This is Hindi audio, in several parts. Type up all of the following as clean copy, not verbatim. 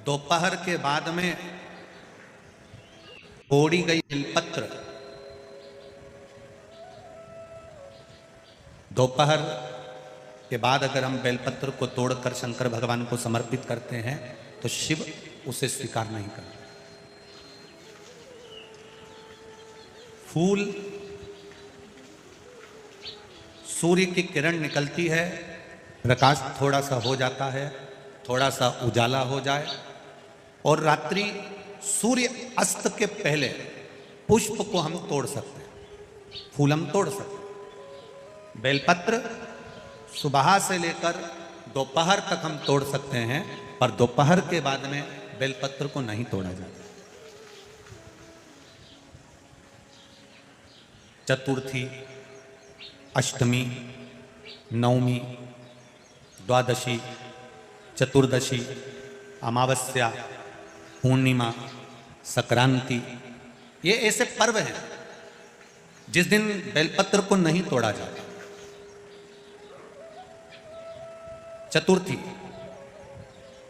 दोपहर के बाद में तोड़ी गई बेलपत्र, दोपहर के बाद अगर हम बेलपत्र को तोड़कर शंकर भगवान को समर्पित करते हैं तो शिव उसे स्वीकार नहीं करते। फूल, सूर्य की किरण निकलती है, प्रकाश थोड़ा सा हो जाता है, थोड़ा सा उजाला हो जाए और रात्रि सूर्य अस्त के पहले पुष्प को हम तोड़ सकते हैं, फूल हम तोड़ सकते हैं। बेलपत्र सुबह से लेकर दोपहर तक हम तोड़ सकते हैं, पर दोपहर के बाद में बेलपत्र को नहीं तोड़ा जाता। चतुर्थी, अष्टमी, नवमी, द्वादशी, चतुर्दशी, अमावस्या, पूर्णिमा, संक्रांति, ये ऐसे पर्व हैं जिस दिन बेलपत्र को नहीं तोड़ा जाता। चतुर्थी,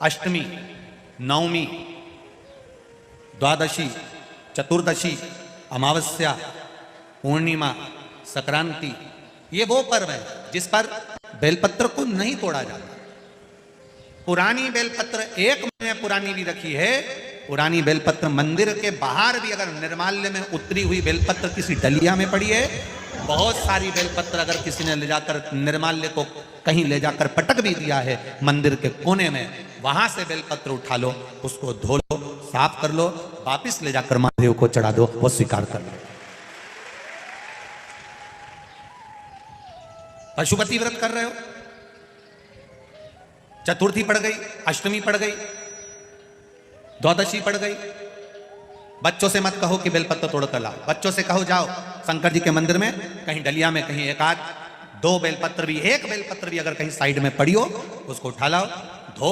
अष्टमी, नवमी, द्वादशी, चतुर्दशी, अमावस्या, पूर्णिमा, संक्रांति, ये वो पर्व है जिस पर बेलपत्र को नहीं तोड़ा जाता। पुरानी बेलपत्र 1 महीने पुरानी भी रखी है। पुरानी बेलपत्र मंदिर के बाहर भी अगर निर्माल्य में उतरी हुई बेलपत्र किसी डलिया में पड़ी है, बहुत सारी बेलपत्र अगर किसी ने ले जाकर निर्माल्य को कहीं ले जाकर पटक भी दिया है मंदिर के कोने में, वहां से बेलपत्र उठा लो, उसको धो लो, साफ कर लो, वापिस ले जाकर महादेव को चढ़ा दो, वो स्वीकार कर लो। पशुपति व्रत कर रहे हो, चतुर्थी पड़ गई, अष्टमी पड़ गई, द्वादशी पड़ गई, बच्चों से मत कहो कि बेलपत्र तोड़ कर लाओ। बच्चों से कहो जाओ शंकर जी के मंदिर में, कहीं डलिया में कहीं एक आध 2 बेलपत्र भी, 1 बेलपत्र भी अगर कहीं साइड में पड़ी हो, उसको उठा लाओ, धो,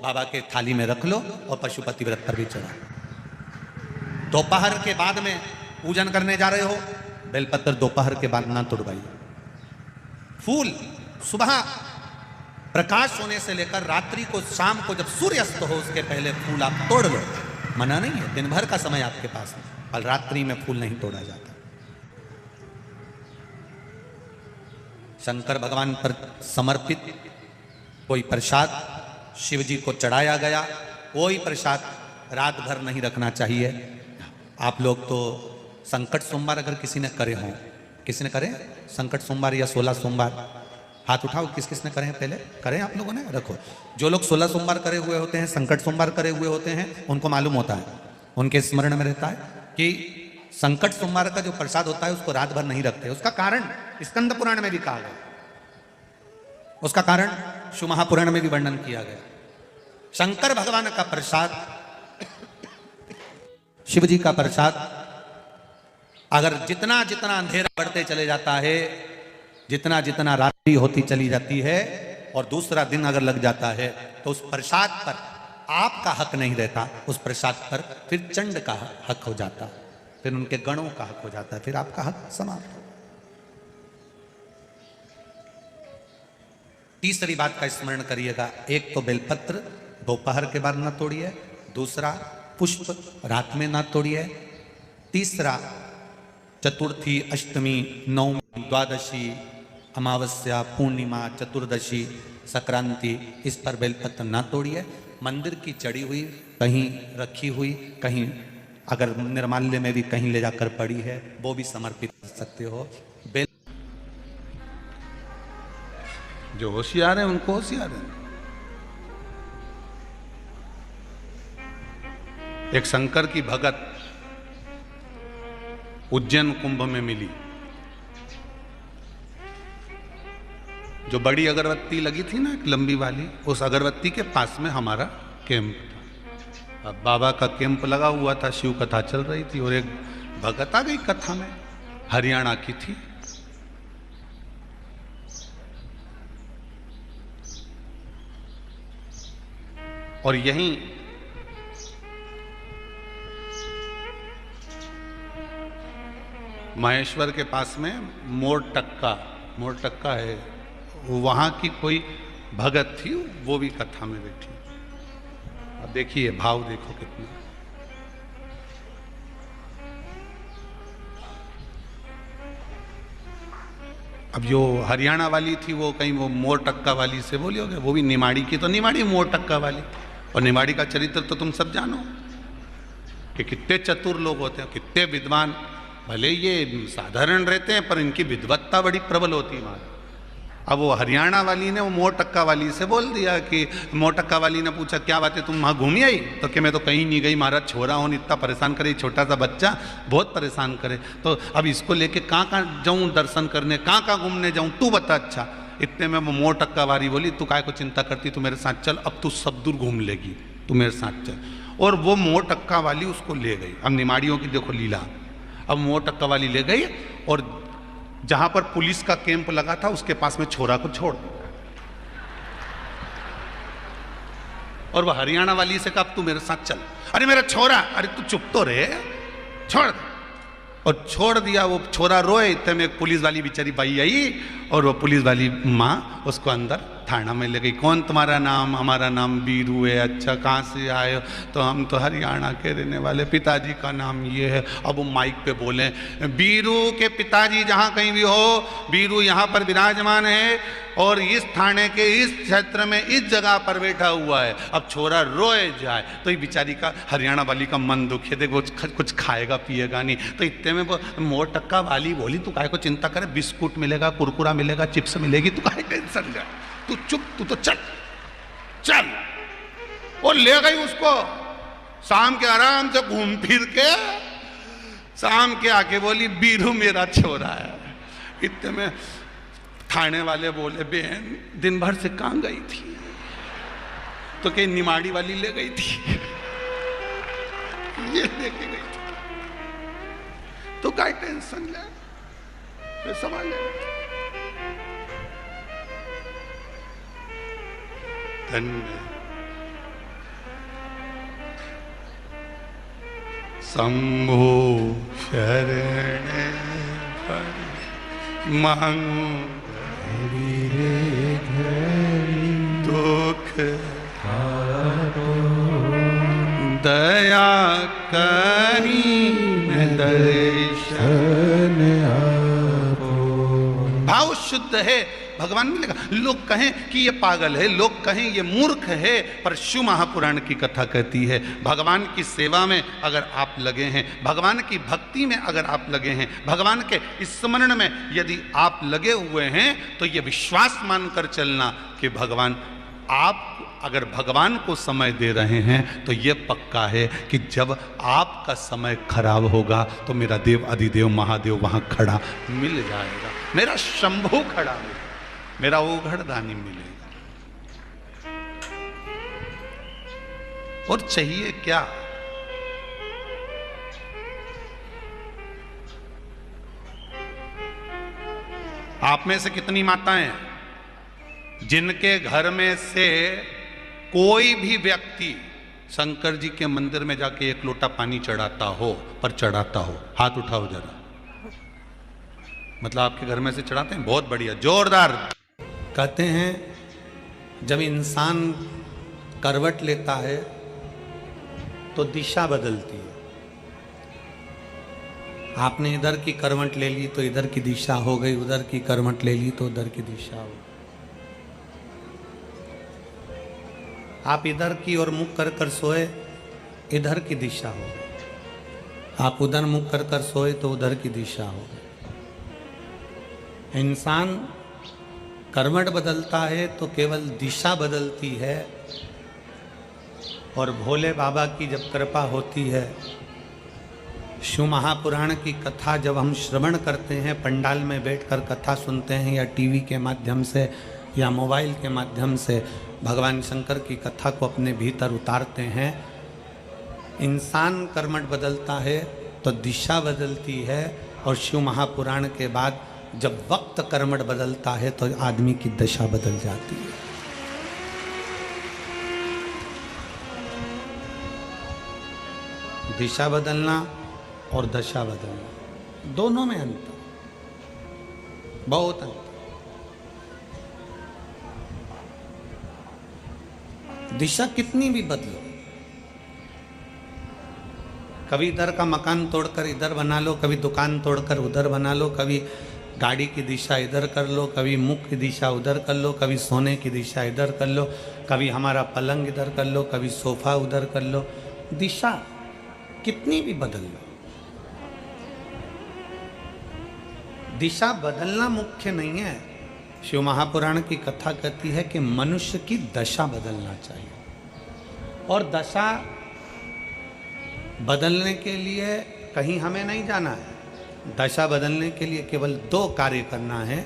बाबा के थाली में रख लो और पशुपति व्रत पर भी चढ़ाओ। दोपहर के बाद में पूजन करने जा रहे हो, बेलपत्र दोपहर के बाद ना तोड़वाइए। फूल सुबह प्रकाश होने से लेकर रात्रि को, शाम को जब सूर्य अस्त हो उसके पहले फूल आप तोड़ लो, मना नहीं है, दिन भर का समय आपके पास है, पर रात्रि में फूल नहीं तोड़ा जाता। शंकर भगवान पर समर्पित कोई प्रसाद शिव जी को चढ़ाया गया, कोई प्रसाद रात भर नहीं रखना चाहिए। आप लोग तो संकट सोमवार अगर किसी ने करे हों, किसी ने करे संकट सोमवार या 16 सोमवार, हाथ उठाओ, किस किस ने करे हैं, पहले करें आप लोगों ने, रखो। जो लोग 16 सोमवार करे हुए होते हैं, संकट सोमवार करे हुए होते हैं, उनको मालूम होता है, उनके स्मरण में रहता है कि संकट सोमवार का जो प्रसाद होता है उसको रात भर नहीं रखते। उसका कारण स्कंद पुराण में भी कहा गया, उसका कारण शिव महापुराण में भी वर्णन किया गया। शंकर भगवान का प्रसाद, शिव जी का प्रसाद, अगर जितना जितना अंधेरा बढ़ते चले जाता है, जितना जितना रात्रि होती चली जाती है और दूसरा दिन अगर लग जाता है, तो उस प्रसाद पर आपका हक नहीं रहता, उस प्रसाद पर फिर चंड का हक हो जाता, फिर उनके गणों का हक हो जाता है, फिर आपका हक समाप्त हो। तीसरी बात का स्मरण करिएगा, एक तो बेलपत्र दोपहर के बाद ना तोड़िए, दूसरा पुष्प रात में ना तोड़िए, तीसरा चतुर्थी, अष्टमी, नवमी, द्वादशी, अमावस्या, पूर्णिमा, चतुर्दशी, संक्रांति, इस पर बेलपत्र ना तोड़िए। मंदिर की चढ़ी हुई, कहीं रखी हुई, कहीं अगर निर्माल्य में भी कहीं ले जाकर पड़ी है, वो भी समर्पित कर सकते हो। बेल जो होशियार है उनको होशियार है। एक शंकर की भगत उज्जैन कुंभ में मिली, जो बड़ी अगरबत्ती लगी थी ना, एक लंबी वाली, उस अगरबत्ती के पास में हमारा कैंप था। अब बाबा का कैंप लगा हुआ था, शिव कथा चल रही थी और एक भगत आ गई कथा में, हरियाणा की थी। और यहीं महेश्वर के पास में मोर टक्का है, वहाँ की कोई भगत थी, वो भी कथा में बैठी। अब देखिए भाव देखो कितना। अब जो हरियाणा वाली थी वो कहीं वो मोर टक्का वाली से बोली होगी, वो भी निमाड़ी की, तो निमाड़ी मोर टक्का वाली। और निमाड़ी का चरित्र तो तुम सब जानो कि कितने चतुर लोग होते हैं, कितने विद्वान। भले ये साधारण रहते हैं पर इनकी विद्वत्ता बड़ी प्रबल होती है वहाँ। अब वो हरियाणा वाली ने वो मोर टक्का वाली से बोल दिया कि मोर टक्का वाली ने पूछा क्या बात है तुम वहाँ घूमी आई? तो कि मैं तो कहीं नहीं गई, महाराज छोरा हो इतना परेशान करे, छोटा सा बच्चा बहुत परेशान करे, तो अब इसको लेके कहाँ कहाँ जाऊँ दर्शन करने, कहाँ कहाँ घूमने जाऊँ, तू बता। अच्छा, इतने में वो मोर टक्का वाली बोली तू काय को चिंता करती, तू मेरे साथ चल, अब तू सब दूर घूम लेगी, तू मेरे साथ चल। और वो मोर टक्का वाली उसको ले गई। अब निमाड़ियों की देखो लीला। अब मोर टक्का वाली ले गई और जहां पर पुलिस का कैंप लगा था उसके पास में छोरा को छोड़ दिया। और वह हरियाणा वाली से कहा तू मेरे साथ चल। अरे मेरा छोरा, अरे तू चुप तो रहे, छोड़। और छोड़ दिया। वो छोरा रोए, इतने में एक पुलिस वाली बेचारी बाई आई और वो पुलिस वाली माँ उसको अंदर थाना में ले गई। कौन तुम्हारा नाम? हमारा नाम बीरू है। अच्छा, कहाँ से आए हो? तो हम तो हरियाणा के रहने वाले, पिताजी का नाम ये है। अब वो माइक पे बोले बीरू के पिताजी जहाँ कहीं भी हो, बीरू यहाँ पर विराजमान है और इस थाने के इस क्षेत्र में इस जगह पर बैठा हुआ है। अब छोरा रोए जाए तो ये बेचारी का, हरियाणा वाली का मन दुखे, देखो कुछ खाएगा पिएगा नहीं। तो इतने में वो मोर टक्का वाली बोली तू काहे को चिंता करे, बिस्कुट मिलेगा, कुरकुरा मिलेगा, चिप्स मिलेगी, तू काहे टेंशन ले, तू चुप, तू तो चल चल। और ले गई उसको। शाम के आराम से घूम फिर के शाम के आके बोली बीरू मेरा छोरा है। इतने में थाने वाले बोले बहन दिन भर से कहाँ गई थी? तो कहीं निमाड़ी वाली ले गई थी, ये लेके गई थी, तो क्या टेंशन ले, फिर संभाल ले। धन्य शंभो शरण मांगू दुख दया करी दर्शन भाव शुद्ध है। भगवान ने लिखा, लोग कहें कि ये पागल है, लोग कहें ये मूर्ख है, पर शिव महापुराण की कथा कहती है भगवान की सेवा में अगर आप लगे हैं, भगवान की भक्ति में अगर आप लगे हैं, भगवान के स्मरण में यदि आप लगे हुए हैं, तो ये विश्वास मानकर चलना कि भगवान, आप अगर भगवान को समय दे रहे हैं तो ये पक्का है कि जब आपका समय खराब होगा तो मेरा देव अधिदेव महादेव वहां खड़ा मिल जाएगा, मेरा शंभू खड़ा मिलेगा, मेरा ओघड़दानी मिलेगा। और चाहिए क्या? आप में से कितनी माताएं जिनके घर में से कोई भी व्यक्ति शंकर जी के मंदिर में जाके एक लोटा पानी चढ़ाता हो, पर चढ़ाता हो? हाथ उठाओ जरा। मतलब आपके घर में से चढ़ाते हैं? बहुत बढ़िया, जोरदार। कहते हैं जब इंसान करवट लेता है तो दिशा बदलती है। आपने इधर की करवट ले ली तो इधर की दिशा हो गई, उधर की करवट ले ली तो उधर की दिशा हो गई। आप इधर की ओर मुख कर कर सोए, इधर की दिशा हो गई। आप उधर मुख कर कर सोए तो उधर की दिशा हो गई। इंसान करवट बदलता है तो केवल दिशा बदलती है। और भोले बाबा की जब कृपा होती है, शिव महापुराण की कथा जब हम श्रवण करते हैं, पंडाल में बैठकर कथा सुनते हैं या टीवी के माध्यम से या मोबाइल के माध्यम से भगवान शंकर की कथा को अपने भीतर उतारते हैं, इंसान कर्मठ बदलता है तो दिशा बदलती है। और शिव महापुराण के बाद जब वक्त कर्मठ बदलता है तो आदमी की दशा बदल जाती है। दिशा बदलना और दशा बदलना, दोनों में अंतर, बहुत अंतर। दिशा कितनी भी बदलो, कभी इधर का मकान तोड़कर इधर बना लो, कभी दुकान तोड़कर उधर बना लो, कभी गाड़ी की दिशा इधर कर लो, कभी मुख की दिशा उधर कर लो, कभी सोने की दिशा इधर कर लो, कभी हमारा पलंग इधर कर लो, कभी सोफा उधर कर लो। दिशा कितनी भी बदल लो, दिशा बदलना मुख्य नहीं है। शिव महापुराण की कथा कहती है कि मनुष्य की दशा बदलना चाहिए, और दशा बदलने के लिए कहीं हमें नहीं जाना है। दशा बदलने के लिए केवल 2 कार्य करना है।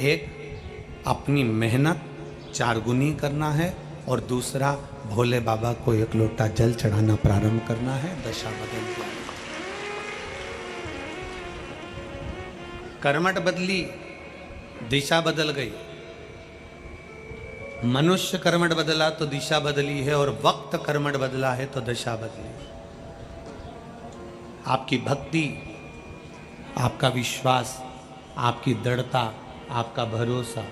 एक, अपनी मेहनत 4 गुनी करना है, और दूसरा, भोले बाबा को 1 लोटा जल चढ़ाना प्रारंभ करना है। दशा बदल गई, कर्मठ बदली, दिशा बदल गई। मनुष्य कर्मठ बदला तो दिशा बदली है, और वक्त कर्मठ बदला है तो दशा बदली। आपकी भक्ति, आपका विश्वास, आपकी दृढ़ता, आपका भरोसा,